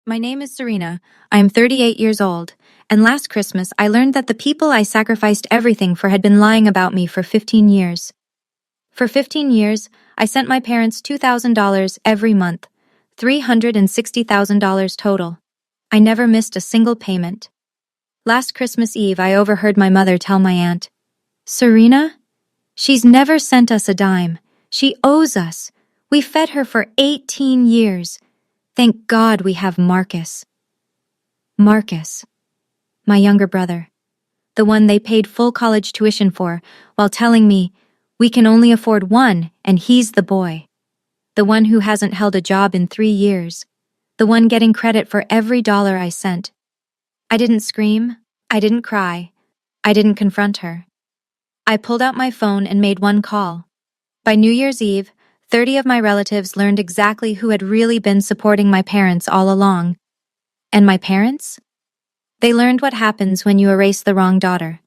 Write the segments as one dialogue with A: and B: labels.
A: My name is Serena. I am 38 years old, and last Christmas I learned that the people I sacrificed everything for had been lying about me for 15 years. For 15 years, I sent my parents $2,000 every month, $360,000 total. I never missed a single payment. Last Christmas Eve, I overheard my mother tell my aunt, "Serena? She's never sent us a dime. She owes us. We fed her for 18 years. Thank God we have Marcus." Marcus, my younger brother, the one they paid full college tuition for, while telling me, "We can only afford one, and he's the boy." The one who hasn't held a job in 3 years. The one getting credit for every dollar I sent. I didn't scream. I didn't cry. I didn't confront her. I pulled out my phone and made one call. By New Year's Eve, 30 of my relatives learned exactly who had really been supporting my parents all along. And my parents? They learned what happens when you erase the wrong daughter.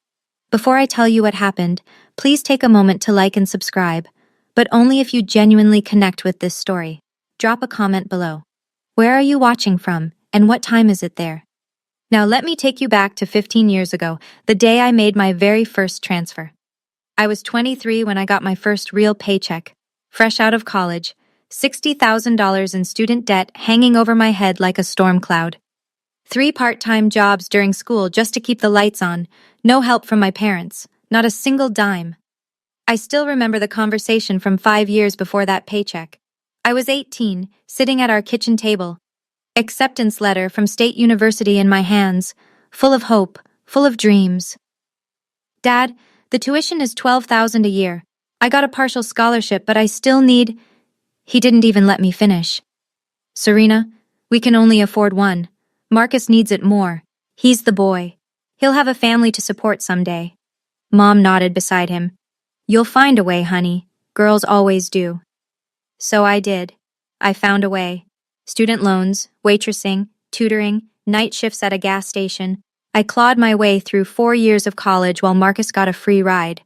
A: Before I tell you what happened, please take a moment to like and subscribe, but only if you genuinely connect with this story. Drop a comment below. Where are you watching from, and what time is it there? Now let me take you back to 15 years ago, the day I made my very first transfer. I was 23 when I got my first real paycheck, fresh out of college, $60,000 in student debt hanging over my head like a storm cloud. 3 part-time jobs during school just to keep the lights on, no help from my parents, not a single dime. I still remember the conversation from 5 years before that paycheck. I was 18, sitting at our kitchen table, acceptance letter from State University in my hands, full of hope, full of dreams. "Dad, the tuition is $12,000 a year. I got a partial scholarship, but I still need—" He didn't even let me finish. "Serena, we can only afford one. Marcus needs it more. He's the boy. He'll have a family to support someday." Mom nodded beside him. "You'll find a way, honey. Girls always do." So I did. I found a way. Student loans, waitressing, tutoring, night shifts at a gas station. I clawed my way through 4 years of college while Marcus got a free ride.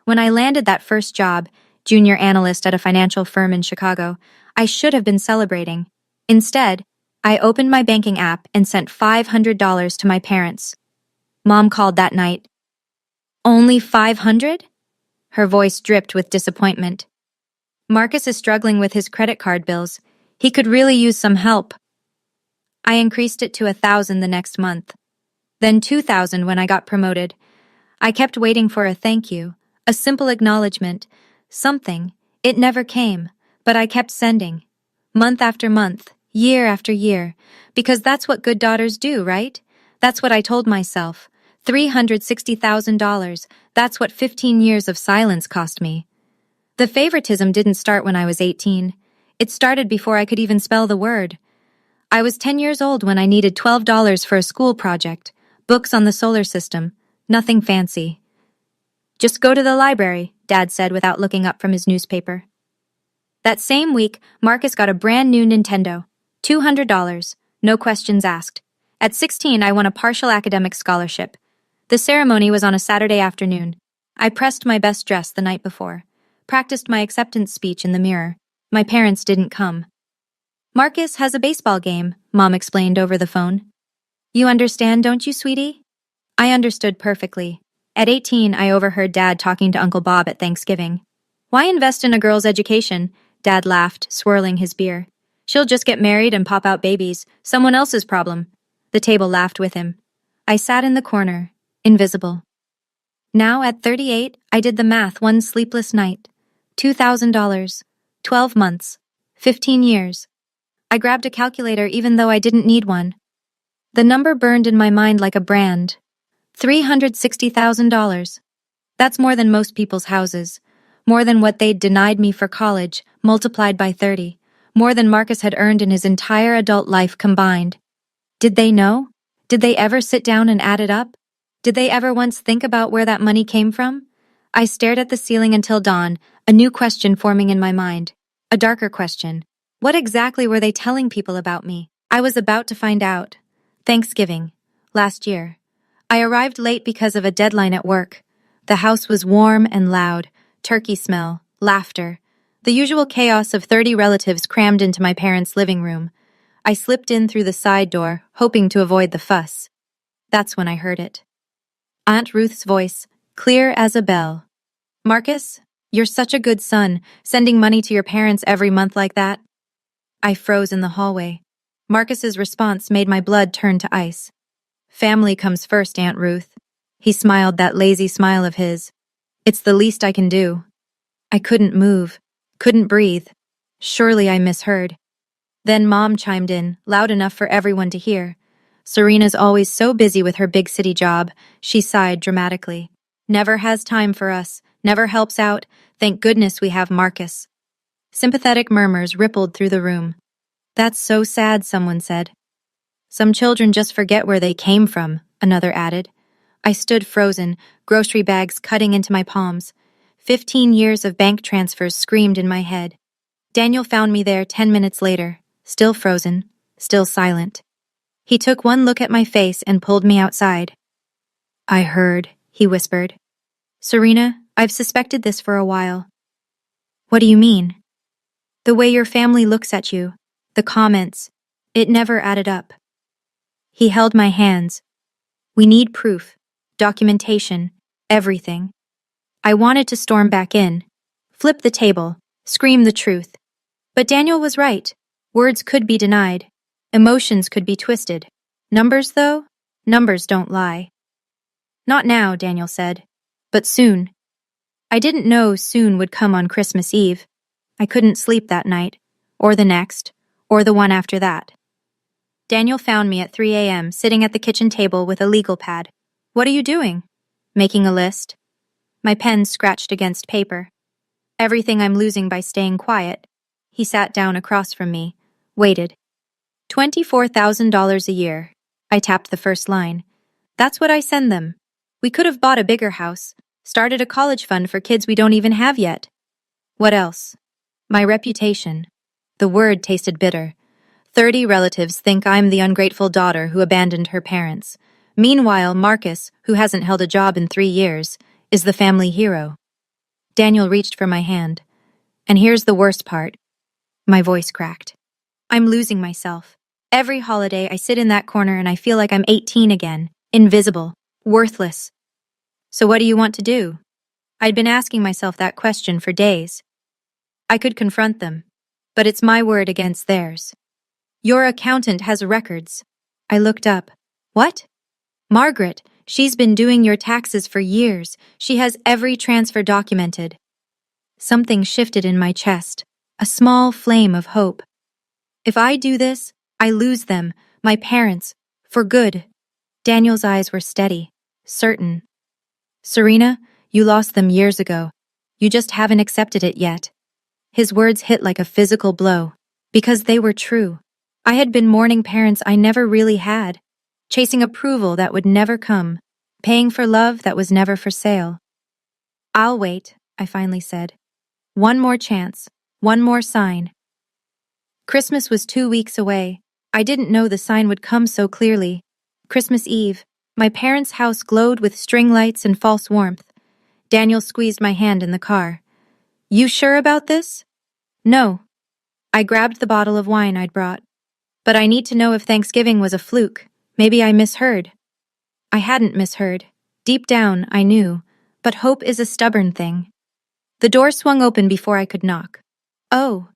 A: When I landed that first job, junior analyst at a financial firm in Chicago, I should have been celebrating. Instead, I opened my banking app and sent $500 to my parents. Mom called that night. "Only 500?" Her voice dripped with disappointment. "Marcus is struggling with his credit card bills. He could really use some help." I increased it to 1,000 the next month. Then 2,000 when I got promoted. I kept waiting for a thank you, a simple acknowledgement, something. It never came, but I kept sending. Month after month, year after year, because that's what good daughters do, right? That's what I told myself. $360,000, that's what 15 years of silence cost me. The favoritism didn't start when I was 18. It started before I could even spell the word. I was 10 years old when I needed $12 for a school project, books on the solar system, nothing fancy. "Just go to the library," Dad said without looking up from his newspaper. That same week, Marcus got a brand new Nintendo, $200, no questions asked. At 16, I won a partial academic scholarship. The ceremony was on a Saturday afternoon. I pressed my best dress the night before, practiced my acceptance speech in the mirror. My parents didn't come. "Marcus has a baseball game," Mom explained over the phone. "You understand, don't you, sweetie?" I understood perfectly. At 18, I overheard Dad talking to Uncle Bob at Thanksgiving. "Why invest in a girl's education?" Dad laughed, swirling his beer. "She'll just get married and pop out babies. Someone else's problem." The table laughed with him. I sat in the corner, invisible. Now, at 38, I did the math one sleepless night. $2,000. 12 months. 15 years. I grabbed a calculator even though I didn't need one. The number burned in my mind like a brand. $360,000. That's more than most people's houses. More than what they'd denied me for college, multiplied by 30. More than Marcus had earned in his entire adult life combined. Did they know? Did they ever sit down and add it up? Did they ever once think about where that money came from? I stared at the ceiling until dawn, a new question forming in my mind. A darker question. What exactly were they telling people about me? I was about to find out. Thanksgiving. Last year. I arrived late because of a deadline at work. The house was warm and loud. Turkey smell. Laughter. The usual chaos of 30 relatives crammed into my parents' living room. I slipped in through the side door, hoping to avoid the fuss. That's when I heard it. Aunt Ruth's voice, clear as a bell. Marcus, you're such a good son, sending money to your parents every month like that. I froze in the hallway. Marcus's response made my blood turn to ice. Family comes first, Aunt Ruth. He smiled that lazy smile of his. It's the least I can do. I couldn't move, couldn't breathe. Surely I misheard. Then Mom chimed in, loud enough for everyone to hear. Serena's always so busy with her big city job, she sighed dramatically. Never has time for us, never helps out. Thank goodness we have Marcus. Sympathetic murmurs rippled through the room. That's so sad, someone said. Some children just forget where they came from, another added. I stood frozen, grocery bags cutting into my palms. 15 years of bank transfers screamed in my head. Daniel found me there 10 minutes later, still frozen, still silent. He took one look at my face and pulled me outside. I heard, he whispered. Serena, I've suspected this for a while. What do you mean? The way your family looks at you, the comments, it never added up. He held my hands. We need proof, documentation, everything. I wanted to storm back in, flip the table, scream the truth. But Daniel was right. Words could be denied. Emotions could be twisted. Numbers, though? Numbers don't lie. Not now, Daniel said. But soon. I didn't know soon would come on Christmas Eve. I couldn't sleep that night, or the next, or the one after that. Daniel found me at 3 a.m. sitting at the kitchen table with a legal pad. What are you doing? Making a list. My pen scratched against paper. Everything I'm losing by staying quiet. He sat down across from me, waited. $24,000 a year. I tapped the first line. That's what I send them. We could have bought a bigger house, started a college fund for kids we don't even have yet. What else? My reputation. The word tasted bitter. 30 relatives think I'm the ungrateful daughter who abandoned her parents. Meanwhile, Marcus, who hasn't held a job in 3 years, is the family hero. Daniel reached for my hand. And here's the worst part. My voice cracked. I'm losing myself. Every holiday I sit in that corner and I feel like I'm 18 again, invisible, worthless. So what do you want to do? I'd been asking myself that question for days. I could confront them, but it's my word against theirs. Your accountant has records. I looked up. What? Margaret, she's been doing your taxes for years. She has every transfer documented. Something shifted in my chest, a small flame of hope. If I do this, I lose them, my parents, for good. Daniel's eyes were steady, certain. Serena, you lost them years ago. You just haven't accepted it yet. His words hit like a physical blow, because they were true. I had been mourning parents I never really had, chasing approval that would never come, paying for love that was never for sale. I'll wait, I finally said. One more chance, one more sign. Christmas was 2 weeks away. I didn't know the sign would come so clearly. Christmas Eve, my parents' house glowed with string lights and false warmth. Daniel squeezed my hand in the car. You sure about this? No. I grabbed the bottle of wine I'd brought. But I need to know if Thanksgiving was a fluke. Maybe I misheard. I hadn't misheard. Deep down, I knew. But hope is a stubborn thing. The door swung open before I could knock. Oh.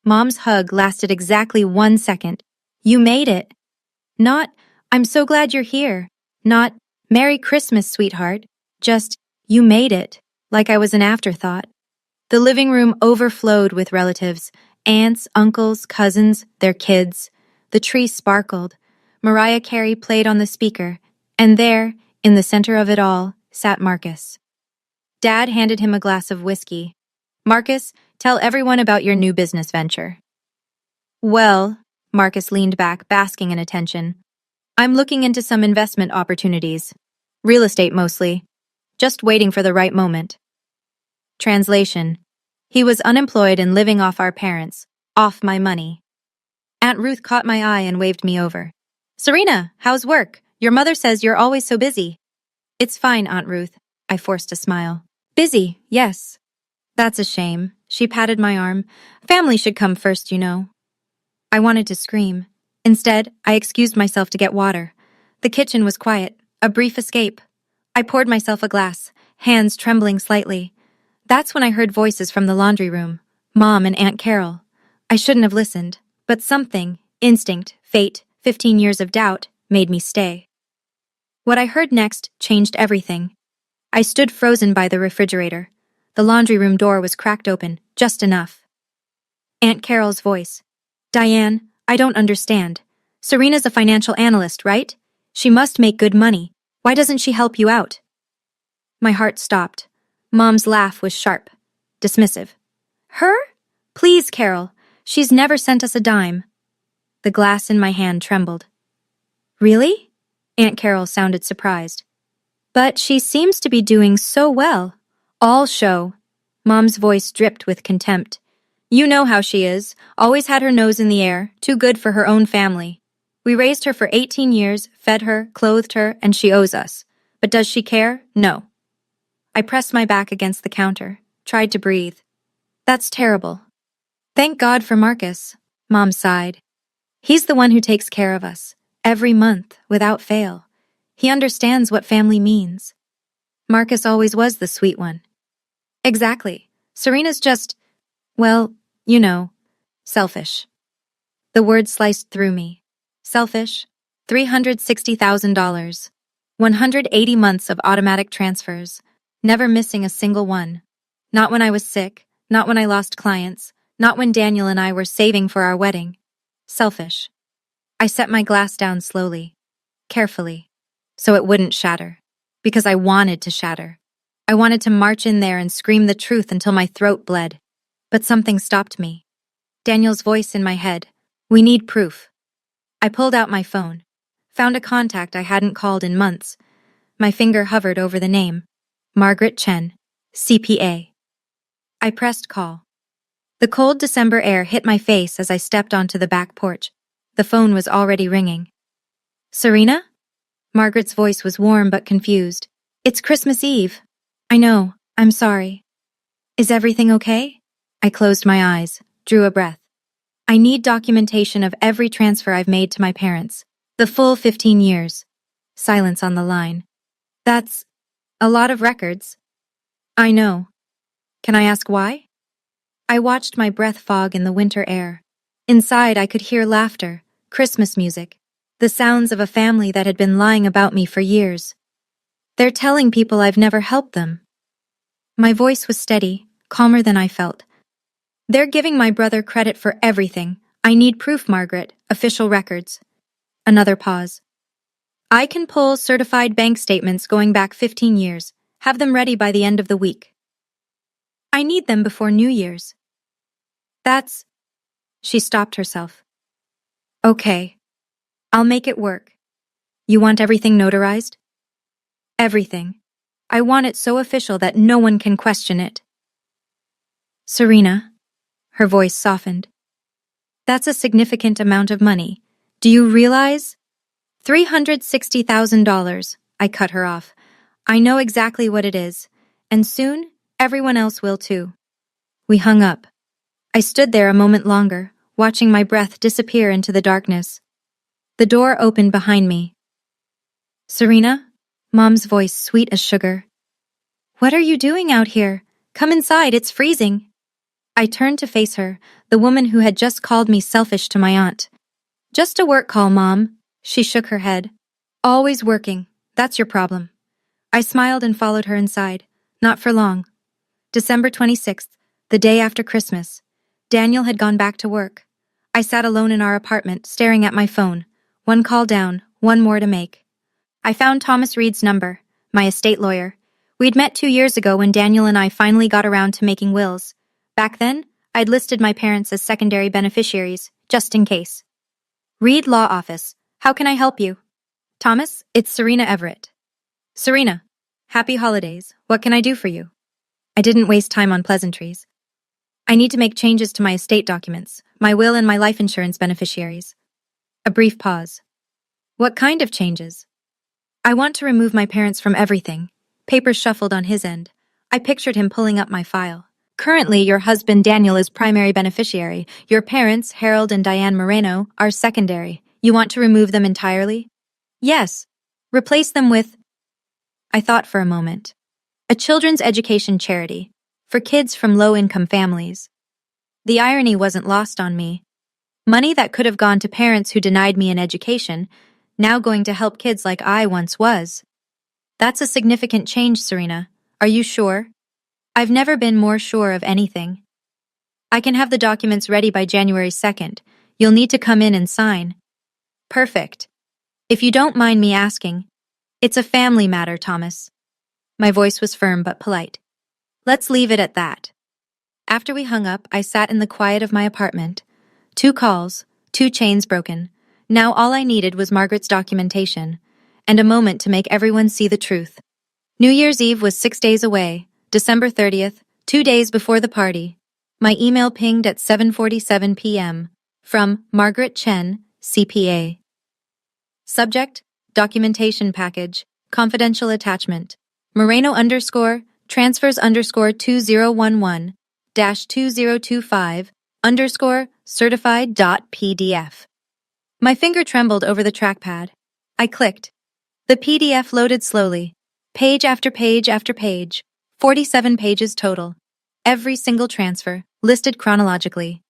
A: Mom's hug lasted exactly 1 second. You made it. Not, I'm so glad you're here. Not, Merry Christmas, sweetheart. Just, you made it. Like I was an afterthought. The living room overflowed with relatives. Aunts, uncles, cousins, their kids. The tree sparkled. Mariah Carey played on the speaker. And there, in the center of it all, sat Marcus. Dad handed him a glass of whiskey. Marcus, tell everyone about your new business venture. Well, Marcus leaned back, basking in attention. I'm looking into some investment opportunities. Real estate mostly. Just waiting for the right moment. Translation. He was unemployed and living off our parents. Off my money. Aunt Ruth caught my eye and waved me over. Serena, how's work? Your mother says you're always so busy. It's fine, Aunt Ruth. I forced a smile. Busy, yes. That's a shame. She patted my arm. Family should come first, you know. I wanted to scream. Instead, I excused myself to get water. The kitchen was quiet, a brief escape. I poured myself a glass, hands trembling slightly. That's when I heard voices from the laundry room, Mom and Aunt Carol. I shouldn't have listened, but something, instinct, fate, 15 years of doubt, made me stay. What I heard next changed everything. I stood frozen by the refrigerator. The laundry room door was cracked open, just enough. Aunt Carol's voice. Diane, I don't understand. Serena's a financial analyst, right? She must make good money. Why doesn't she help you out? My heart stopped. Mom's laugh was sharp, dismissive. Her? Please, Carol. She's never sent us a dime. The glass in my hand trembled. Really? Aunt Carol sounded surprised. But she seems to be doing so well. All show. Mom's voice dripped with contempt. You know how she is. Always had her nose in the air, too good for her own family. We raised her for 18 years, fed her, clothed her, and she owes us. But does she care? No. I pressed my back against the counter, tried to breathe. That's terrible. Thank God for Marcus, Mom sighed. He's the one who takes care of us, every month, without fail. He understands what family means. Marcus always was the sweet one. Exactly. Serena's just, well, you know, selfish. The word sliced through me. Selfish. $360,000. 180 months of automatic transfers. Never missing a single one. Not when I was sick, not when I lost clients, not when Daniel and I were saving for our wedding. Selfish. I set my glass down slowly, carefully, so it wouldn't shatter. Because I wanted to shatter. I wanted to march in there and scream the truth until my throat bled. But something stopped me. Daniel's voice in my head. We need proof. I pulled out my phone. Found a contact I hadn't called in months. My finger hovered over the name. Margaret Chen, CPA. I pressed call. The cold December air hit my face as I stepped onto the back porch. The phone was already ringing. Serena? Margaret's voice was warm but confused. It's Christmas Eve. I know. I'm sorry. Is everything okay? I closed my eyes, drew a breath. I need documentation of every transfer I've made to my parents. The full 15 years. Silence on the line. That's a lot of records. I know. Can I ask why? I watched my breath fog in the winter air. Inside, I could hear laughter, Christmas music, the sounds of a family that had been lying about me for years. They're telling people I've never helped them. My voice was steady, calmer than I felt. They're giving my brother credit for everything. I need proof, Margaret, official records. Another pause. I can pull certified bank statements going back 15 years, have them ready by the end of the week. I need them before New Year's. That's... She stopped herself. Okay. I'll make it work. You want everything notarized? Everything. I want it so official that no one can question it. Serena. Her voice softened. That's a significant amount of money. Do you realize? $360,000. I cut her off. I know exactly what it is, and soon everyone else will too. We hung up. I stood there a moment longer, watching my breath disappear into the darkness. The door opened behind me. Serena? Mom's voice sweet as sugar. What are you doing out here? Come inside, it's freezing. I turned to face her, the woman who had just called me selfish to my aunt. Just a work call, Mom. She shook her head. Always working. That's your problem. I smiled and followed her inside. Not for long. December 26th, the day after Christmas. Daniel had gone back to work. I sat alone in our apartment, staring at my phone. One call down, one more to make. I found Thomas Reed's number, my estate lawyer. We'd met 2 years ago when Daniel and I finally got around to making wills. Back then, I'd listed my parents as secondary beneficiaries, just in case. Reed Law Office. How can I help you? Thomas, it's Serena Everett. Serena, happy holidays. What can I do for you? I didn't waste time on pleasantries. I need to make changes to my estate documents, my will and my life insurance beneficiaries. A brief pause. What kind of changes? I want to remove my parents from everything. Papers shuffled on his end. I pictured him pulling up my file. Currently, your husband Daniel is primary beneficiary. Your parents, Harold and Diane Moreno, are secondary. You want to remove them entirely? Yes. Replace them with... I thought for a moment. A children's education charity for kids from low-income families. The irony wasn't lost on me. Money that could have gone to parents who denied me an education, now going to help kids like I once was. That's a significant change, Serena. Are you sure? I've never been more sure of anything. I can have the documents ready by January 2nd. You'll need to come in and sign. Perfect. If you don't mind me asking, it's a family matter, Thomas. My voice was firm but polite. Let's leave it at that. After we hung up, I sat in the quiet of my apartment. 2 calls, 2 chains broken. Now all I needed was Margaret's documentation, and a moment to make everyone see the truth. New Year's Eve was 6 days away, December 30th, 2 days before the party. My email pinged at 7:47 p.m. from Margaret Chen, CPA. Subject, documentation package, confidential attachment. Moreno _transfers _2011 2025 certified.pdf. My finger trembled over the trackpad. I clicked. The PDF loaded slowly, page after page after page, 47 pages total. Every single transfer, listed chronologically.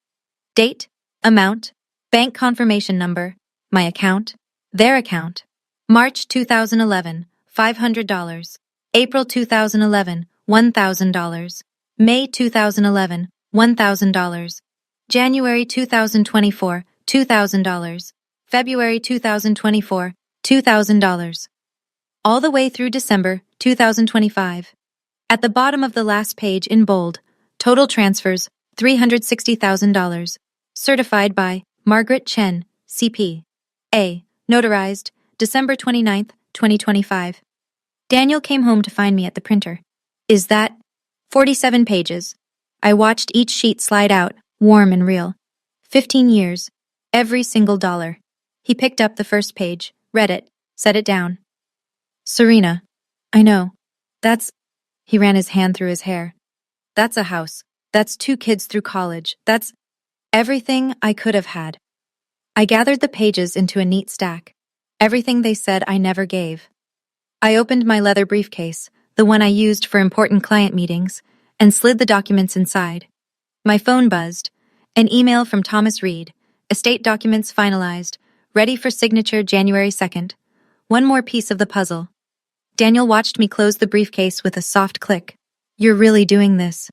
A: Date, amount, bank confirmation number, my account, their account. March 2011, $500. April 2011, $1,000. May 2011, $1,000. January 2024, $2,000. February 2024, $2,000. All the way through December 2025. At the bottom of the last page in bold, total transfers, $360,000. Certified by Margaret Chen, CP. A. Notarized, December 29, 2025. Daniel came home to find me at the printer. Is that 47 pages? I watched each sheet slide out, warm and real. 15 years. Every single dollar. He picked up the first page, read it, set it down. Serena. I know. That's... He ran his hand through his hair. That's a house. That's 2 kids through college. That's everything I could have had. I gathered the pages into a neat stack. Everything they said I never gave. I opened my leather briefcase, the one I used for important client meetings, and slid the documents inside. My phone buzzed. An email from Thomas Reed. Estate documents finalized. Ready for signature January 2nd. One more piece of the puzzle. Daniel watched me close the briefcase with a soft click. You're really doing this.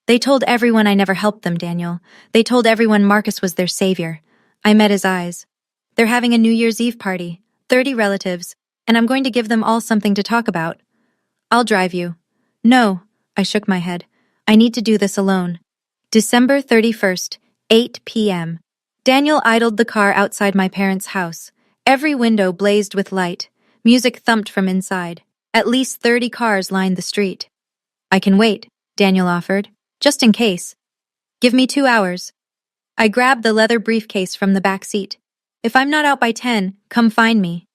A: They told everyone I never helped them, Daniel. They told everyone Marcus was their savior. I met his eyes. They're having a New Year's Eve party, 30 relatives, and I'm going to give them all something to talk about. I'll drive you. No, I shook my head. I need to do this alone. December 31st, 8 p.m. Daniel idled the car outside my parents' house. Every window blazed with light. Music thumped from inside. At least 30 cars lined the street. I can wait, Daniel offered, just in case. Give me 2 hours. I grabbed the leather briefcase from the back seat. If I'm not out by 10, come find me.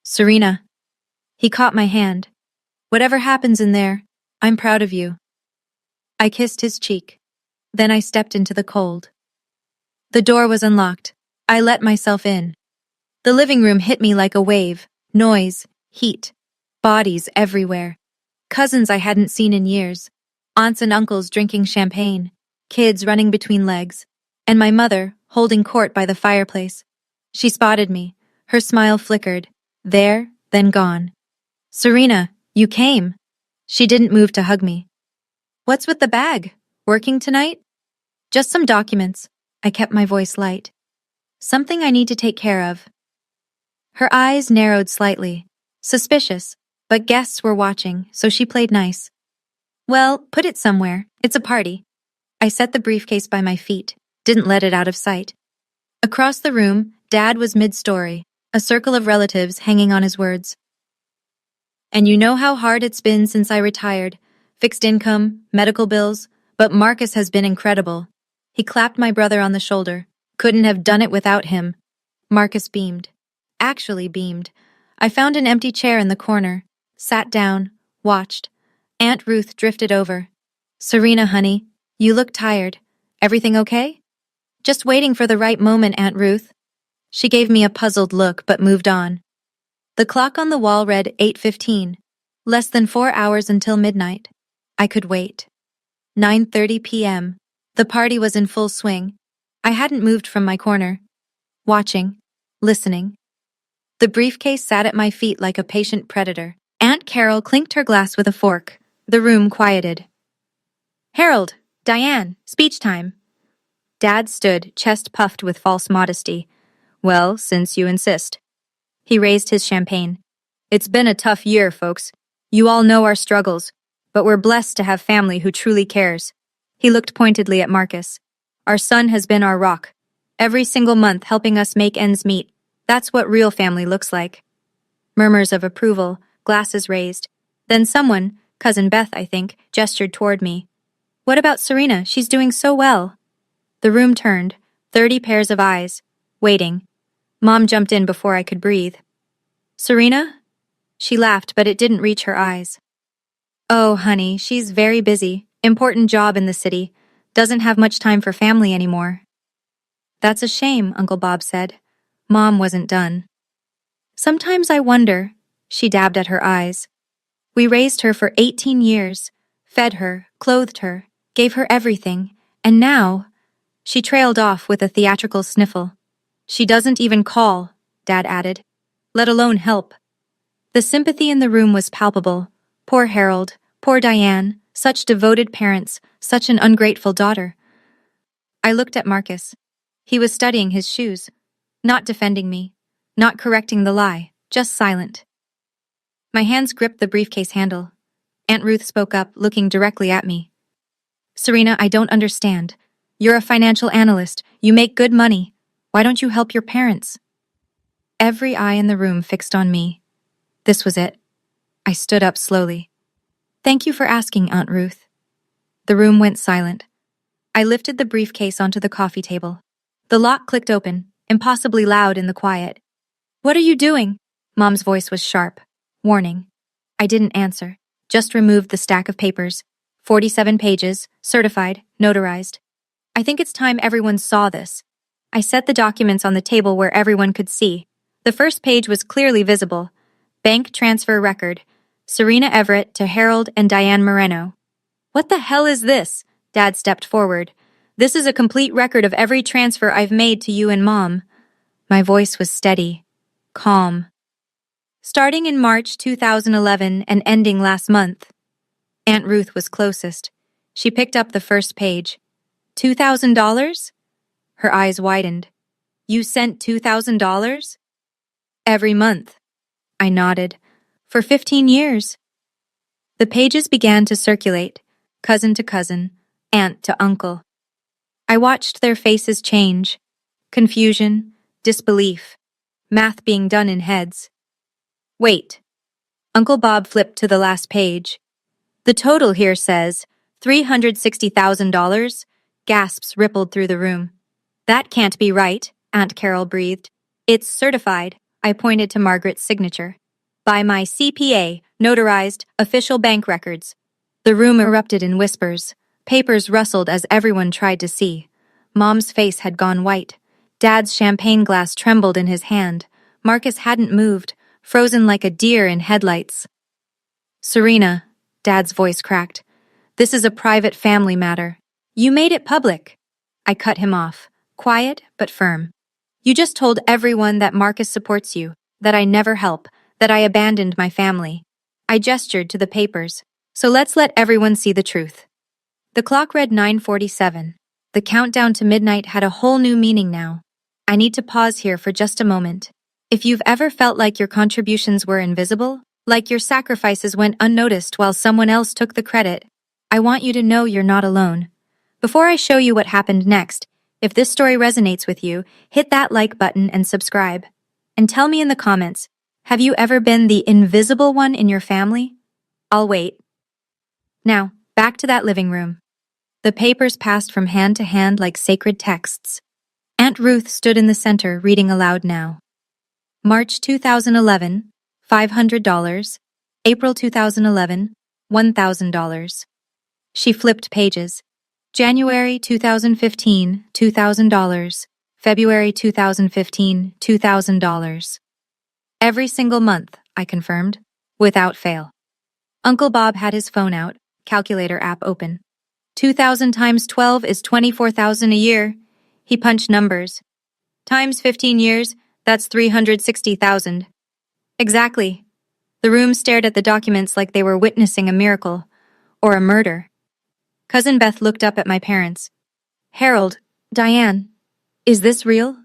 A: Serena. He caught my hand. Whatever happens in there, I'm proud of you. I kissed his cheek. Then I stepped into the cold. The door was unlocked. I let myself in. The living room hit me like a wave. Noise, heat, bodies everywhere. Cousins I hadn't seen in years. Aunts and uncles drinking champagne. Kids running between legs. And my mother, holding court by the fireplace. She spotted me. Her smile flickered. There, then gone. Serena, you came. She didn't move to hug me. What's with the bag? Working tonight? Just some documents. I kept my voice light. Something I need to take care of. Her eyes narrowed slightly. Suspicious, but guests were watching, so she played nice. Well, put it somewhere. It's a party. I set the briefcase by my feet, didn't let it out of sight. Across the room, Dad was mid-story, a circle of relatives hanging on his words. And you know how hard it's been since I retired. Fixed income, medical bills, but Marcus has been incredible. He clapped my brother on the shoulder. Couldn't have done it without him. Marcus beamed. Actually beamed. I found an empty chair in the corner, sat down, watched. Aunt Ruth drifted over. Serena, honey, you look tired. Everything okay? Just waiting for the right moment, Aunt Ruth. She gave me a puzzled look but moved on. The clock on the wall read 8:15. Less than 4 hours until midnight. I could wait. 9:30 p.m. The party was in full swing. I hadn't moved from my corner. Watching. Listening. The briefcase sat at my feet like a patient predator. Aunt Carol clinked her glass with a fork. The room quieted. Harold, Diane, speech time. Dad stood, chest puffed with false modesty. Well, since you insist. He raised his champagne. It's been a tough year, folks. You all know our struggles, but we're blessed to have family who truly cares. He looked pointedly at Marcus. Our son has been our rock. Every single month helping us make ends meet. That's what real family looks like. Murmurs of approval, glasses raised. Then someone, Cousin Beth, I think, gestured toward me. What about Serena? She's doing so well. The room turned, 30 pairs of eyes, waiting. Mom jumped in before I could breathe. Serena? She laughed, but it didn't reach her eyes. Oh, honey, she's very busy. Important job in the city. Doesn't have much time for family anymore. That's a shame, Uncle Bob said. Mom wasn't done. Sometimes I wonder, she dabbed at her eyes. We raised her for 18 years, fed her, clothed her, gave her everything, and now… She trailed off with a theatrical sniffle. She doesn't even call, Dad added, let alone help. The sympathy in the room was palpable. Poor Harold, poor Diane, such devoted parents, such an ungrateful daughter. I looked at Marcus. He was studying his shoes, not defending me, not correcting the lie, just silent. My hands gripped the briefcase handle. Aunt Ruth spoke up, looking directly at me. Serena, I don't understand. You're a financial analyst. You make good money. Why don't you help your parents? Every eye in the room fixed on me. This was it. I stood up slowly. Thank you for asking, Aunt Ruth. The room went silent. I lifted the briefcase onto the coffee table. The lock clicked open, impossibly loud in the quiet. What are you doing? Mom's voice was sharp. Warning. I didn't answer, just removed the stack of papers. 47 pages, certified, notarized. I think it's time everyone saw this. I set the documents on the table where everyone could see. The first page was clearly visible. Bank transfer record. Serena Everett to Harold and Diane Moreno. What the hell is this? Dad stepped forward. This is a complete record of every transfer I've made to you and Mom. My voice was steady, calm. Starting in March 2011 and ending last month. Aunt Ruth was closest. She picked up the first page. $2,000? Her eyes widened. You sent $2,000? Every month. I nodded. For 15 years. The pages began to circulate, cousin to cousin, aunt to uncle. I watched their faces change. Confusion, disbelief, math being done in heads. Wait. Uncle Bob flipped to the last page. The total here says $360,000. Gasps rippled through the room. That can't be right, Aunt Carol breathed. It's certified, I pointed to Margaret's signature. By my CPA, notarized, official bank records. The room erupted in whispers. Papers rustled as everyone tried to see. Mom's face had gone white. Dad's champagne glass trembled in his hand. Marcus hadn't moved, frozen like a deer in headlights. Serena, Dad's voice cracked. This is a private family matter. You made it public. I cut him off, quiet but firm. You just told everyone that Marcus supports you, that I never help, that I abandoned my family. I gestured to the papers. So let's let everyone see the truth. The clock read 9:47. The countdown to midnight had a whole new meaning now. I need to pause here for just a moment. If you've ever felt like your contributions were invisible, like your sacrifices went unnoticed while someone else took the credit, I want you to know you're not alone. Before I show you what happened next, if this story resonates with you, hit that like button and subscribe. And tell me in the comments, have you ever been the invisible one in your family? I'll wait. Now, back to that living room. The papers passed from hand to hand like sacred texts. Aunt Ruth stood in the center, reading aloud now. March 2011, $500. April 2011, $1,000. She flipped pages. January 2015, $2,000. February 2015, $2,000. Every single month, I confirmed, without fail. Uncle Bob had his phone out, calculator app open. 2,000 times 12 is 24,000 a year. He punched numbers. Times 15 years, that's 360,000. Exactly. The room stared at the documents like they were witnessing a miracle, or a murder. Cousin Beth looked up at my parents. Harold, Diane, is this real?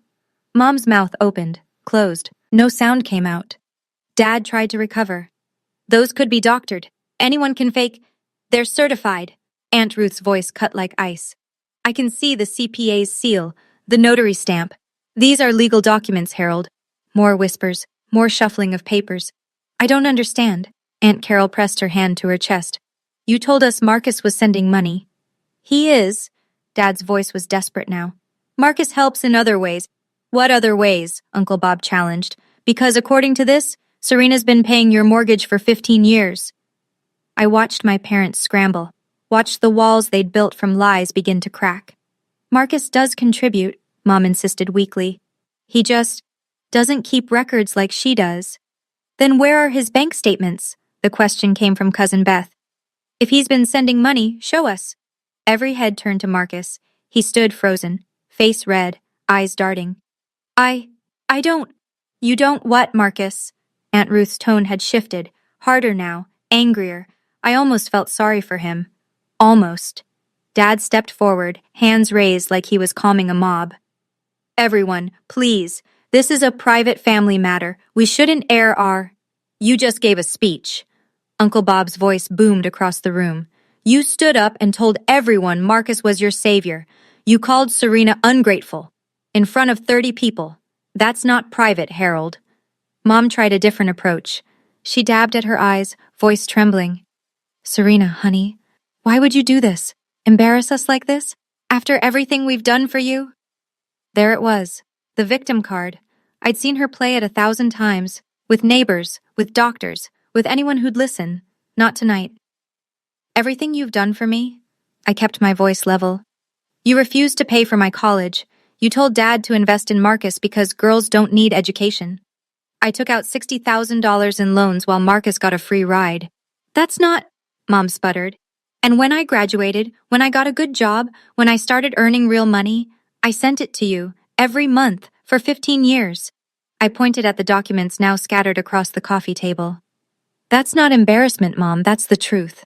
A: Mom's mouth opened, closed. No sound came out. Dad tried to recover. Those could be doctored. Anyone can fake. They're certified. Aunt Ruth's voice cut like ice. I can see the CPA's seal, the notary stamp. These are legal documents, Harold. More whispers, more shuffling of papers. I don't understand. Aunt Carol pressed her hand to her chest. You told us Marcus was sending money. He is. Dad's voice was desperate now. Marcus helps in other ways. What other ways? Uncle Bob challenged. Because according to this, Serena's been paying your mortgage for 15 years. I watched my parents scramble, watched the walls they'd built from lies begin to crack. Marcus does contribute, Mom insisted weakly. He just doesn't keep records like she does. Then where are his bank statements? The question came from Cousin Beth. If he's been sending money, show us. Every head turned to Marcus. He stood frozen, face red, eyes darting. I don't. You don't what, Marcus? Aunt Ruth's tone had shifted, harder now, angrier. I almost felt sorry for him. Almost. Dad stepped forward, hands raised like he was calming a mob. Everyone, please. This is a private family matter. We shouldn't air our... You just gave a speech. Uncle Bob's voice boomed across the room. You stood up and told everyone Marcus was your savior. You called Serena ungrateful. In front of 30 people. That's not private, Harold. Mom tried a different approach. She dabbed at her eyes, voice trembling. Serena, honey, why would you do this? Embarrass us like this? After everything we've done for you? There it was, the victim card. I'd seen her play it 1,000 times, with neighbors, with doctors, with anyone who'd listen. Not tonight. Everything you've done for me? I kept my voice level. You refused to pay for my college. You told Dad to invest in Marcus because girls don't need education. I took out $60,000 in loans while Marcus got a free ride. That's not... Mom sputtered. And when I graduated, when I got a good job, when I started earning real money, I sent it to you, every month, for 15 years. I pointed at the documents now scattered across the coffee table. That's not embarrassment, Mom, that's the truth.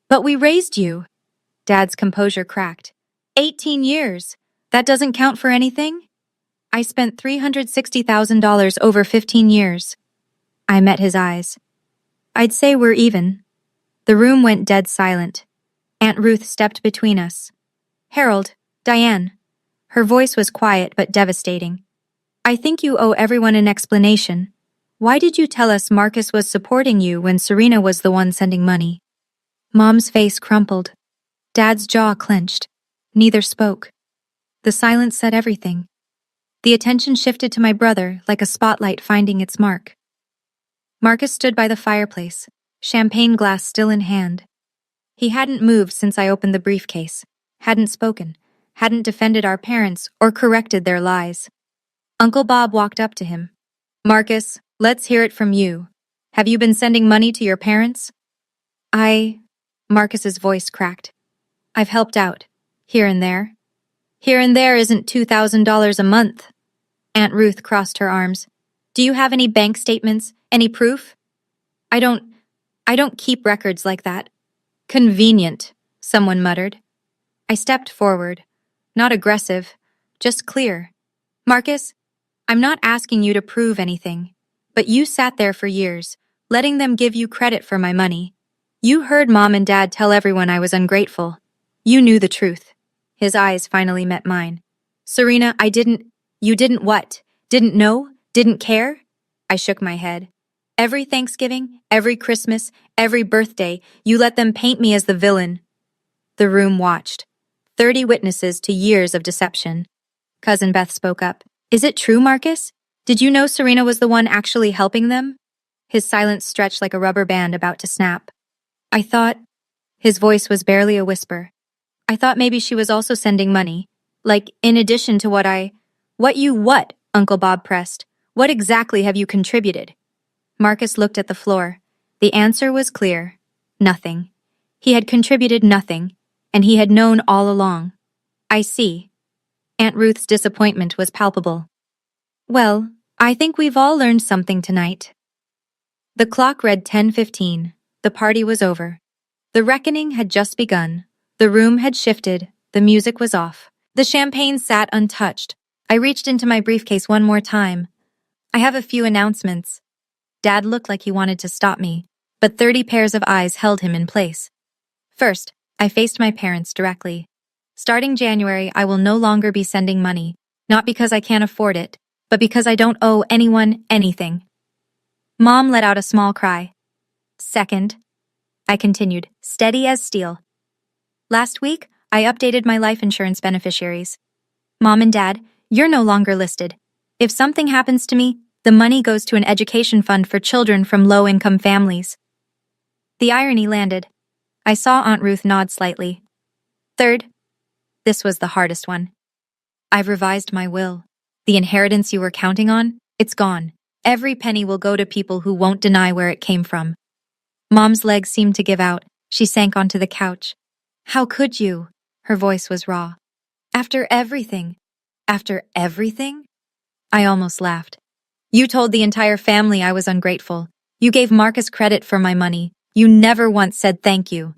A: But we raised you. Dad's composure cracked. 18 years. That doesn't count for anything? I spent $360,000 over 15 years. I met his eyes. I'd say we're even. The room went dead silent. Aunt Ruth stepped between us. Harold, Diane. Her voice was quiet but devastating. I think you owe everyone an explanation. Why did you tell us Marcus was supporting you when Serena was the one sending money? Mom's face crumpled. Dad's jaw clenched. Neither spoke. The silence said everything. The attention shifted to my brother like a spotlight finding its mark. Marcus stood by the fireplace, champagne glass still in hand. He hadn't moved since I opened the briefcase, hadn't spoken, hadn't defended our parents or corrected their lies. Uncle Bob walked up to him. Marcus, let's hear it from you. Have you been sending money to your parents? Marcus's voice cracked. I've helped out, here and there. Here and there isn't $2,000 a month. Aunt Ruth crossed her arms. Do you have any bank statements, any proof? I don't keep records like that. Convenient, someone muttered. I stepped forward. Not aggressive, just clear. Marcus, I'm not asking you to prove anything, but you sat there for years, letting them give you credit for my money. You heard Mom and Dad tell everyone I was ungrateful. You knew the truth. His eyes finally met mine. Serena, You didn't what? Didn't know? Didn't care? I shook my head. Every Thanksgiving, every Christmas, every birthday, you let them paint me as the villain. The room watched. 30 witnesses to years of deception. Cousin Beth spoke up. Is it true, Marcus? Did you know Serena was the one actually helping them? His silence stretched like a rubber band about to snap. I thought... His voice was barely a whisper. I thought maybe she was also sending money. Like, in addition to what I... What? Uncle Bob pressed. What exactly have you contributed? Marcus looked at the floor. The answer was clear. Nothing. He had contributed nothing, and he had known all along. I see. Aunt Ruth's disappointment was palpable. Well, I think we've all learned something tonight. The clock read 10:15. The party was over. The reckoning had just begun. The room had shifted. The music was off. The champagne sat untouched. I reached into my briefcase one more time. I have a few announcements. Dad looked like he wanted to stop me, but 30 pairs of eyes held him in place. First, I faced my parents directly. Starting January, I will no longer be sending money, not because I can't afford it, but because I don't owe anyone anything. Mom let out a small cry. Second, I continued, steady as steel. Last week, I updated my life insurance beneficiaries. Mom and Dad, you're no longer listed. If something happens to me, the money goes to an education fund for children from low-income families. The irony landed. I saw Aunt Ruth nod slightly. Third, this was the hardest one. I've revised my will. The inheritance you were counting on, it's gone. Every penny will go to people who won't deny where it came from. Mom's legs seemed to give out. She sank onto the couch. How could you? Her voice was raw. After everything. After everything? I almost laughed. You told the entire family I was ungrateful. You gave Marcus credit for my money. You never once said thank you.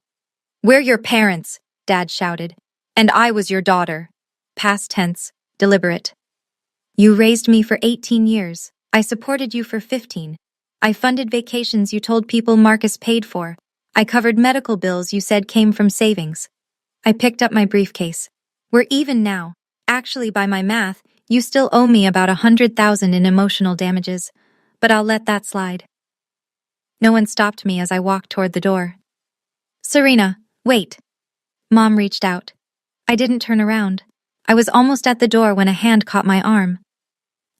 A: We're your parents, Dad shouted. And I was your daughter. Past tense, deliberate. You raised me for 18 years. I supported you for 15. I funded vacations you told people Marcus paid for. I covered medical bills you said came from savings. I picked up my briefcase. We're even now. Actually, by my math, you still owe me about $100,000 in emotional damages, but I'll let that slide. No one stopped me as I walked toward the door. Serena, wait. Mom reached out. I didn't turn around. I was almost at the door when a hand caught my arm.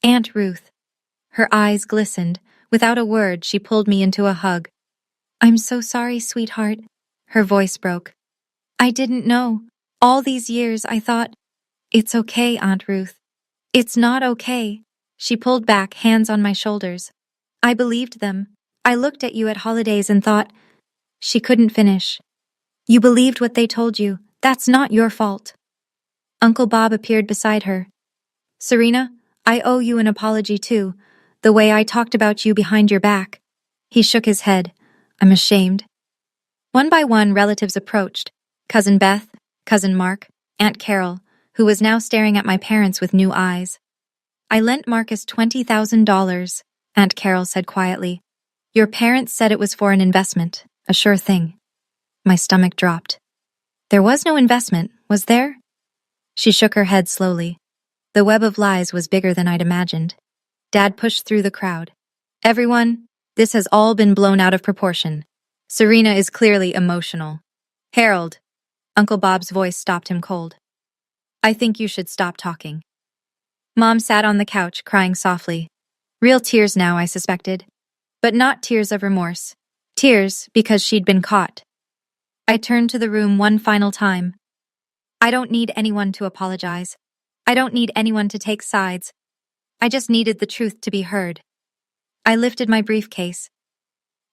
A: Aunt Ruth. Her eyes glistened. Without a word, she pulled me into a hug. I'm so sorry, sweetheart. Her voice broke. I didn't know. All these years I thought, it's okay, Aunt Ruth. It's not okay. She pulled back, hands on my shoulders. I believed them. I looked at you at holidays and thought, she couldn't finish. You believed what they told you. That's not your fault. Uncle Bob appeared beside her. Serena, I owe you an apology too, the way I talked about you behind your back. He shook his head. I'm ashamed. One by one, relatives approached. Cousin Beth, Cousin Mark, Aunt Carol, who was now staring at my parents with new eyes. I lent Marcus $20,000, Aunt Carol said quietly. Your parents said it was for an investment, a sure thing. My stomach dropped. There was no investment, was there? She shook her head slowly. The web of lies was bigger than I'd imagined. Dad pushed through the crowd. Everyone, this has all been blown out of proportion. Serena is clearly emotional. Harold. Uncle Bob's voice stopped him cold. I think you should stop talking. Mom sat on the couch, crying softly. Real tears now, I suspected. But not tears of remorse. Tears because she'd been caught. I turned to the room one final time. I don't need anyone to apologize. I don't need anyone to take sides. I just needed the truth to be heard. I lifted my briefcase.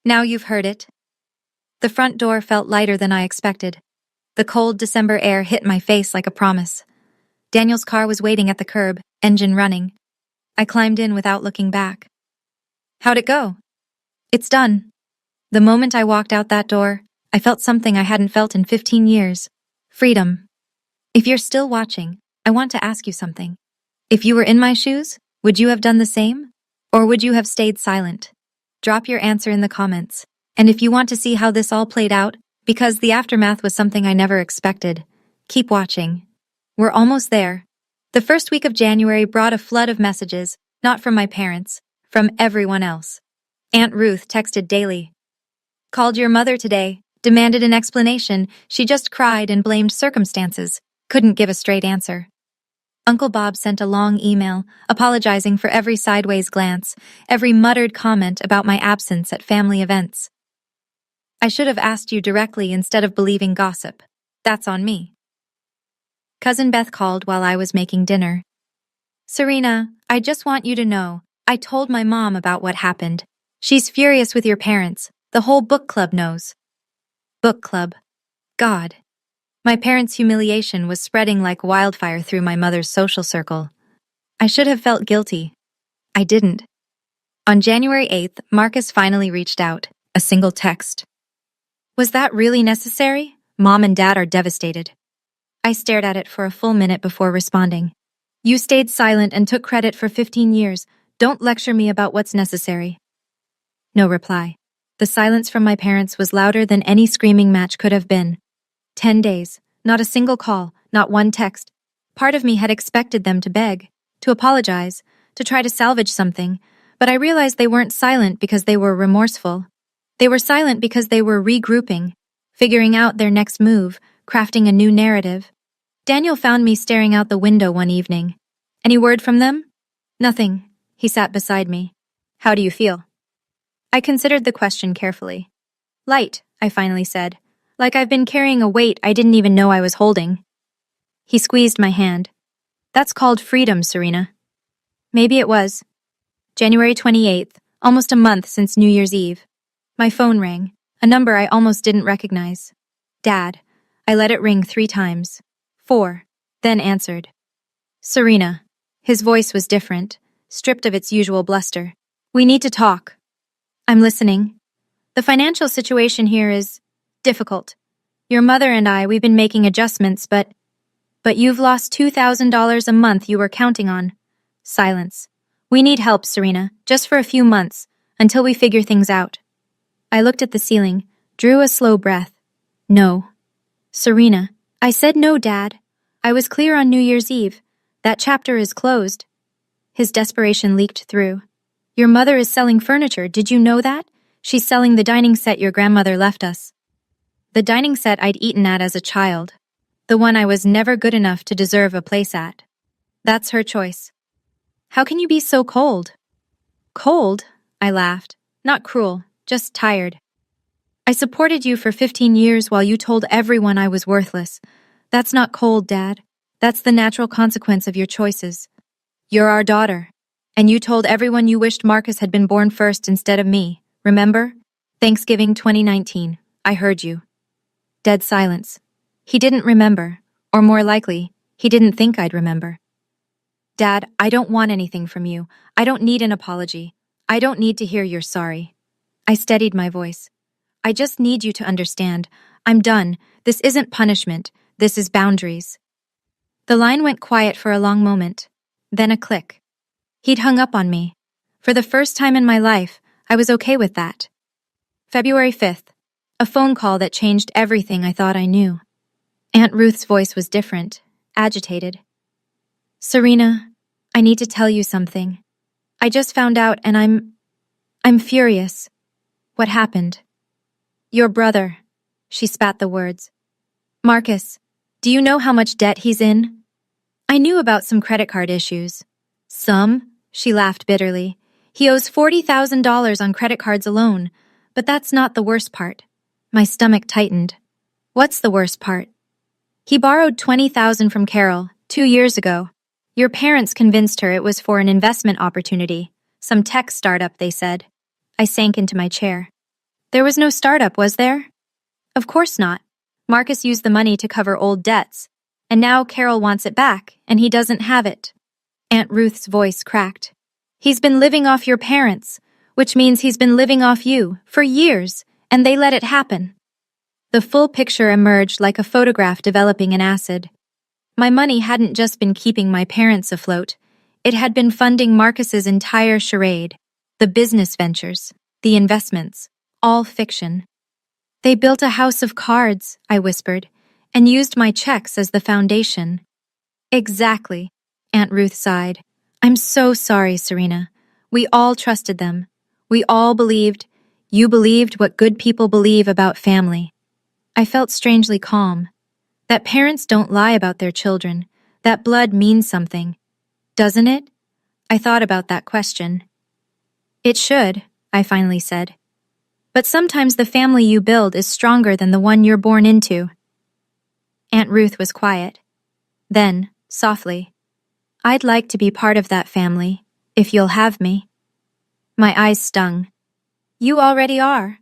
A: Now you've heard it. The front door felt lighter than I expected. The cold December air hit my face like a promise. Daniel's car was waiting at the curb, engine running. I climbed in without looking back. How'd it go? It's done. The moment I walked out that door, I felt something I hadn't felt in 15 years. Freedom. If you're still watching, I want to ask you something. If you were in my shoes, would you have done the same? Or would you have stayed silent? Drop your answer in the comments. And if you want to see how this all played out, because the aftermath was something I never expected, keep watching. We're almost there. The first week of January brought a flood of messages, not from my parents, from everyone else. Aunt Ruth texted daily. Called your mother today, demanded an explanation. She just cried and blamed circumstances. Couldn't give a straight answer. Uncle Bob sent a long email, apologizing for every sideways glance, every muttered comment about my absence at family events. I should have asked you directly instead of believing gossip. That's on me. Cousin Beth called while I was making dinner. Serena, I just want you to know, I told my mom about what happened. She's furious with your parents. The whole book club knows. Book club. God. My parents' humiliation was spreading like wildfire through my mother's social circle. I should have felt guilty. I didn't. On January 8th, Marcus finally reached out. A single text. Was that really necessary? Mom and Dad are devastated. I stared at it for a full minute before responding. You stayed silent and took credit for 15 years. Don't lecture me about what's necessary. No reply. The silence from my parents was louder than any screaming match could have been. 10 days, not a single call, not one text. Part of me had expected them to beg, to apologize, to try to salvage something, but I realized they weren't silent because they were remorseful. They were silent because they were regrouping, figuring out their next move, crafting a new narrative. Daniel found me staring out the window one evening. Any word from them? Nothing. He sat beside me. How do you feel? I considered the question carefully. Light, I finally said, like I've been carrying a weight I didn't even know I was holding. He squeezed my hand. That's called freedom, Serena. Maybe it was. January 28th, almost a month since New Year's Eve. My phone rang, a number I almost didn't recognize. Dad. I let it ring 3 times. 4, then answered. Serena. His voice was different, stripped of its usual bluster. We need to talk. I'm listening. The financial situation here is difficult. Your mother and we've been making adjustments, but you've lost $2,000 a month you were counting on. Silence. We need help, Serena, just for a few months, until we figure things out. I looked at the ceiling, drew a slow breath. No. Serena. I said no, Dad. I was clear on New Year's Eve. That chapter is closed. His desperation leaked through. Your mother is selling furniture, did you know that? She's selling the dining set your grandmother left us. The dining set I'd eaten at as a child. The one I was never good enough to deserve a place at. That's her choice. How can you be so cold? Cold? I laughed. Not cruel, just tired. I supported you for 15 years while you told everyone I was worthless. That's not cold, Dad. That's the natural consequence of your choices. You're our daughter. And you told everyone you wished Marcus had been born first instead of me. Remember? Thanksgiving 2019. I heard you. Dead silence. He didn't remember. Or more likely, he didn't think I'd remember. Dad, I don't want anything from you. I don't need an apology. I don't need to hear you're sorry. I steadied my voice. I just need you to understand. I'm done. This isn't punishment. This is boundaries. The line went quiet for a long moment. Then a click. He'd hung up on me. For the first time in my life, I was okay with that. February 5th. A phone call that changed everything I thought I knew. Aunt Ruth's voice was different, agitated. Serena, I need to tell you something. I just found out and I'm furious. What happened? Your brother. She spat the words. Marcus, do you know how much debt he's in? I knew about some credit card issues. Some? She laughed bitterly. He owes $40,000 on credit cards alone, but that's not the worst part. My stomach tightened. What's the worst part? He borrowed $20,000 from Carol 2 years ago. Your parents convinced her it was for an investment opportunity. Some tech startup, they said. I sank into my chair. There was no startup, was there? Of course not. Marcus used the money to cover old debts, and now Carol wants it back, and he doesn't have it. Aunt Ruth's voice cracked. He's been living off your parents, which means he's been living off you for years, and they let it happen. The full picture emerged like a photograph developing in acid. My money hadn't just been keeping my parents afloat. It had been funding Marcus's entire charade. The business ventures, the investments, all fiction. They built a house of cards, I whispered, and used my checks as the foundation. Exactly, Aunt Ruth sighed. I'm so sorry, Serena. We all trusted them. We all believed. You believed what good people believe about family. I felt strangely calm. That parents don't lie about their children. That blood means something. Doesn't it? I thought about that question. It should, I finally said. But sometimes the family you build is stronger than the one you're born into. Aunt Ruth was quiet. Then, softly, I'd like to be part of that family, if you'll have me. My eyes stung. You already are.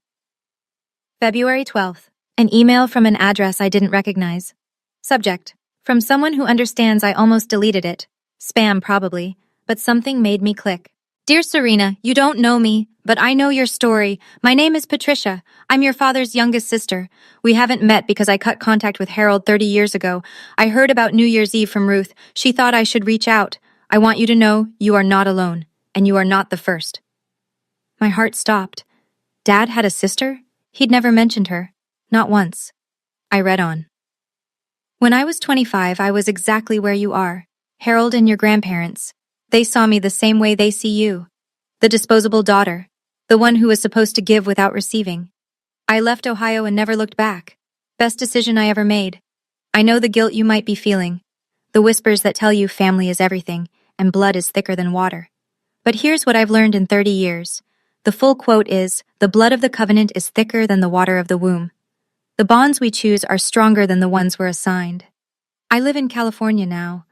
A: February 12th. An email from an address I didn't recognize. Subject: from someone who understands I almost deleted it. Spam probably, but something made me click. Dear Serena, you don't know me, but I know your story. My name is Patricia. I'm your father's youngest sister. We haven't met because I cut contact with Harold 30 years ago. I heard about New Year's Eve from Ruth. She thought I should reach out. I want you to know you are not alone, and you are not the first. My heart stopped. Dad had a sister? He'd never mentioned her. Not once. I read on. When I was 25, I was exactly where you are. Harold and your grandparents. They saw me the same way they see you. The disposable daughter. The one who was supposed to give without receiving. I left Ohio and never looked back. Best decision I ever made. I know the guilt you might be feeling. The whispers that tell you family is everything, and blood is thicker than water. But here's what I've learned in 30 years. The full quote is, "The blood of the covenant is thicker than the water of the womb." The bonds we choose are stronger than the ones we're assigned. I live in California now.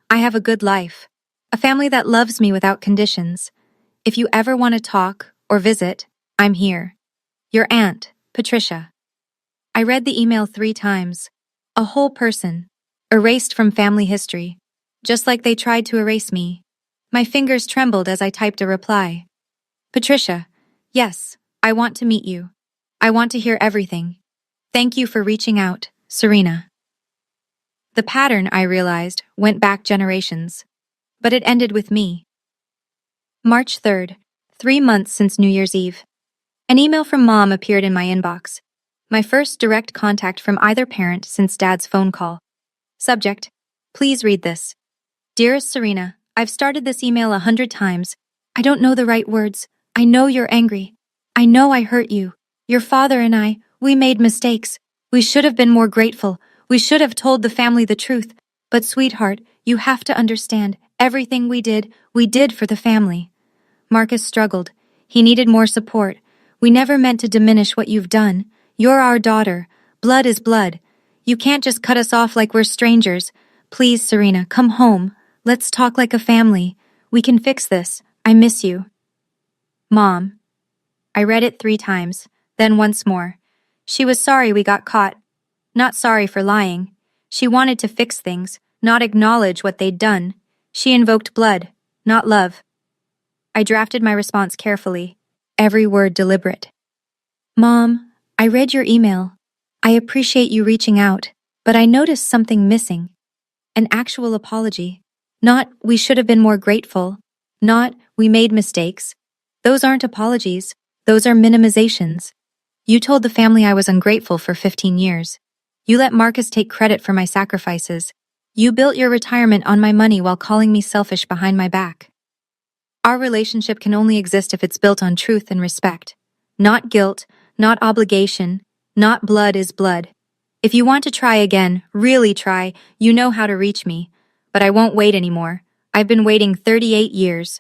A: I have a good life. A family that loves me without conditions. If you ever want to talk or visit, I'm here. Your aunt, Patricia. I read the email 3 times. A whole person. Erased from family history. Just like they tried to erase me. My fingers trembled as I typed a reply. Patricia, yes, I want to meet you. I want to hear everything. Thank you for reaching out, Serena. The pattern, I realized, went back generations. But it ended with me. March 3rd, 3 months since New Year's Eve. An email from Mom appeared in my inbox. My first direct contact from either parent since Dad's phone call. Subject: please read this. Dearest Serena, I've started this email 100 times. I don't know the right words. I know you're angry. I know I hurt you. Your father and I, we made mistakes. We should have been more grateful. We should have told the family the truth. But sweetheart, you have to understand, everything we did for the family. Marcus struggled. He needed more support. We never meant to diminish what you've done. You're our daughter. Blood is blood. You can't just cut us off like we're strangers. Please, Serena, come home. Let's talk like a family. We can fix this. I miss you. Mom. I read it 3 times, then once more. She was sorry we got caught. Not sorry for lying. She wanted to fix things, not acknowledge what they'd done. She invoked blood, not love. I drafted my response carefully, every word deliberate. Mom, I read your email. I appreciate you reaching out, but I noticed something missing. An actual apology. Not, we should have been more grateful. Not, we made mistakes. Those aren't apologies. Those are minimizations. You told the family I was ungrateful for 15 years. You let Marcus take credit for my sacrifices. You built your retirement on my money while calling me selfish behind my back. Our relationship can only exist if it's built on truth and respect. Not guilt, not obligation, not blood is blood. If you want to try again, really try, you know how to reach me. But I won't wait anymore. I've been waiting 38 years.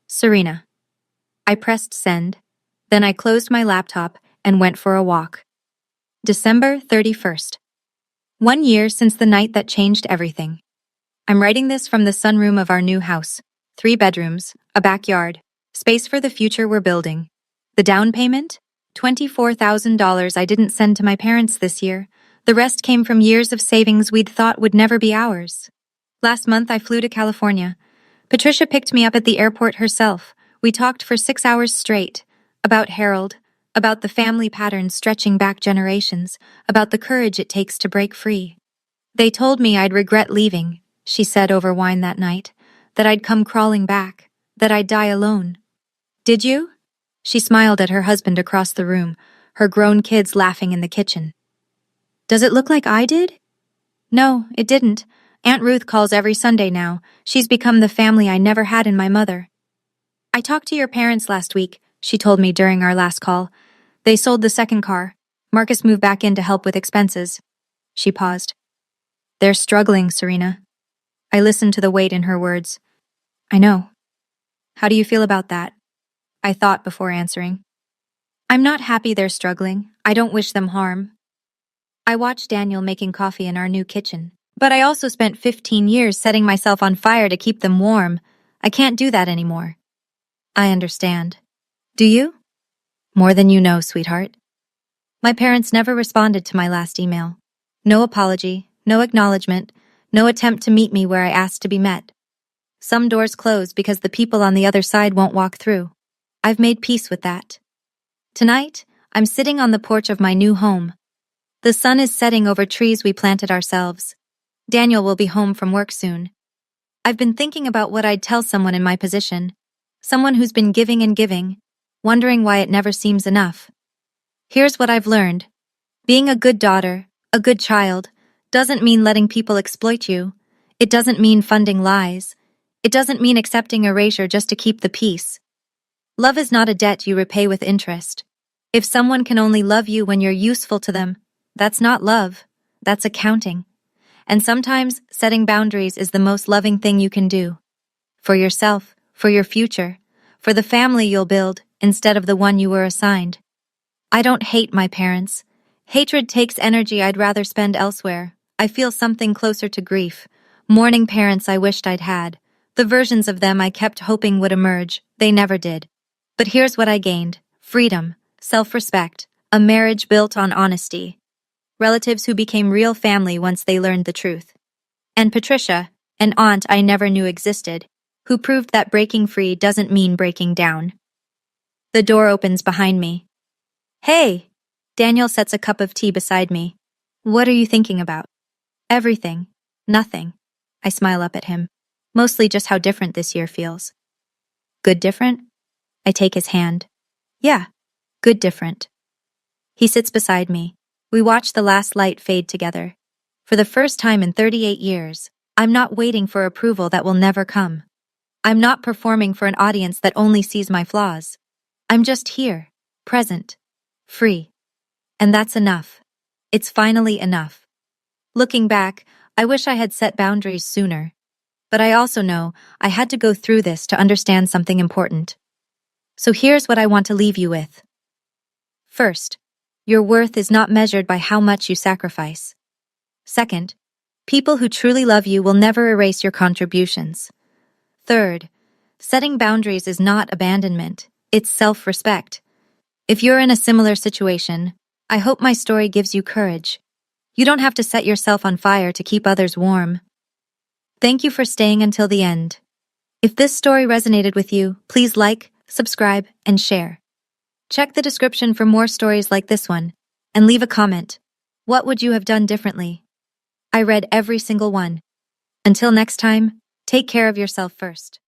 A: Serena. I pressed send. Then I closed my laptop and went for a walk. December 31st. 1 year since the night that changed everything. I'm writing this from the sunroom of our new house. 3 bedrooms, a backyard, space for the future we're building. The down payment? $24,000 I didn't send to my parents this year. The rest came from years of savings we'd thought would never be ours. Last month I flew to California. Patricia picked me up at the airport herself. We talked for 6 hours straight. About Harold, about the family patterns stretching back generations, about the courage it takes to break free. They told me I'd regret leaving, she said over wine that night, that I'd come crawling back, that I'd die alone. Did you? She smiled at her husband across the room, her grown kids laughing in the kitchen. Does it look like I did? No, it didn't. Aunt Ruth calls every Sunday now. She's become the family I never had in my mother. I talked to your parents last week, she told me during our last call. They sold the second car. Marcus moved back in to help with expenses. She paused. They're struggling, Serena. I listened to the weight in her words. I know. How do you feel about that? I thought before answering. I'm not happy they're struggling. I don't wish them harm. I watched Daniel making coffee in our new kitchen. But I also spent 15 years setting myself on fire to keep them warm. I can't do that anymore. I understand. Do you? More than you know, sweetheart. My parents never responded to my last email. No apology, no acknowledgement, no attempt to meet me where I asked to be met. Some doors close because the people on the other side won't walk through. I've made peace with that. Tonight, I'm sitting on the porch of my new home. The sun is setting over trees we planted ourselves. Daniel will be home from work soon. I've been thinking about what I'd tell someone in my position. Someone who's been giving and giving, wondering why it never seems enough. Here's what I've learned. Being a good daughter, a good child, doesn't mean letting people exploit you. It doesn't mean funding lies. It doesn't mean accepting erasure just to keep the peace. Love is not a debt you repay with interest. If someone can only love you when you're useful to them, that's not love. That's accounting. And sometimes setting boundaries is the most loving thing you can do. For yourself, for your future, for the family you'll build instead of the one you were assigned. I don't hate my parents. Hatred takes energy I'd rather spend elsewhere. I feel something closer to grief. Mourning parents I wished I'd had. The versions of them I kept hoping would emerge. They never did. But here's what I gained. Freedom, self-respect, a marriage built on honesty. Relatives who became real family once they learned the truth. And Patricia, an aunt I never knew existed, who proved that breaking free doesn't mean breaking down. The door opens behind me. Hey! Daniel sets a cup of tea beside me. What are you thinking about? Everything. Nothing. I smile up at him. Mostly just how different this year feels. Good different? I take his hand. Yeah, good different. He sits beside me. We watch the last light fade together. For the first time in 38 years, I'm not waiting for approval that will never come. I'm not performing for an audience that only sees my flaws. I'm just here, present, free. And that's enough. It's finally enough. Looking back, I wish I had set boundaries sooner. But I also know I had to go through this to understand something important. So here's what I want to leave you with. First, your worth is not measured by how much you sacrifice. Second, people who truly love you will never erase your contributions. Third, setting boundaries is not abandonment, it's self-respect. If you're in a similar situation, I hope my story gives you courage. You don't have to set yourself on fire to keep others warm. Thank you for staying until the end. If this story resonated with you, please like, subscribe, and share. Check the description for more stories like this one, and leave a comment. What would you have done differently? I read every single one. Until next time, take care of yourself first.